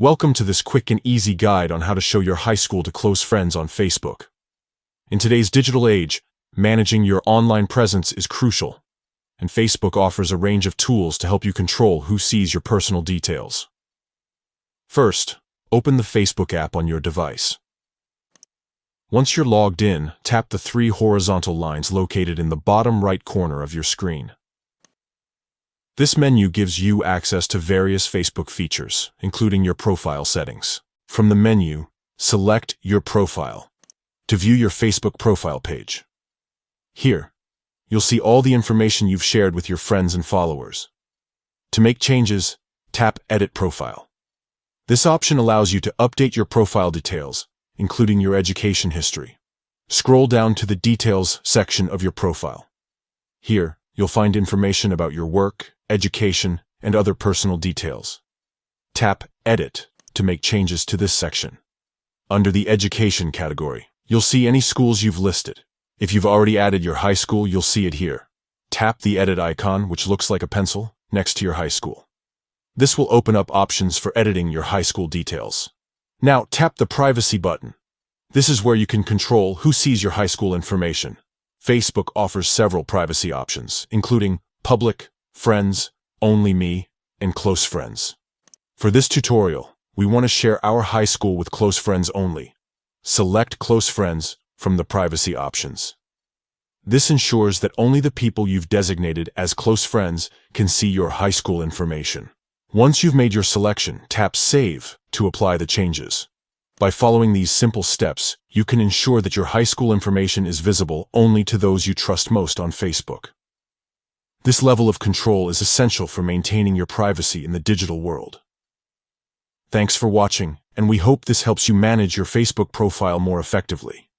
Welcome to this quick and easy guide on how to show your high school to close friends on Facebook. In today's digital age, managing your online presence is crucial, and Facebook offers a range of tools to help you control who sees your personal details. First, open the Facebook app on your device. Once you're logged in, tap the three horizontal lines located in the bottom right corner of your screen. This menu gives you access to various Facebook features, including your profile settings. From the menu, select Your Profile to view your Facebook profile page. Here, you'll see all the information you've shared with your friends and followers. To make changes, tap Edit Profile. This option allows you to update your profile details, including your education history. Scroll down to the Details section of your profile. Here, you'll find information about your work, education, and other personal details. Tap Edit to make changes to this section. Under the Education category, you'll see any schools you've listed. If you've already added your high school, you'll see it here. Tap the Edit icon, which looks like a pencil, next to your high school. This will open up options for editing your high school details. Now, tap the Privacy button. This is where you can control who sees your high school information. Facebook offers several privacy options, including Public, Friends, Only Me, and Close Friends. For this tutorial, we want to share our high school with close friends only. Select Close Friends from the privacy options. This ensures that only the people you've designated as close friends can see your high school information. Once you've made your selection, tap Save to apply the changes. By following these simple steps, you can ensure that your high school information is visible only to those you trust most on Facebook. This level of control is essential for maintaining your privacy in the digital world. Thanks for watching, and we hope this helps you manage your Facebook profile more effectively.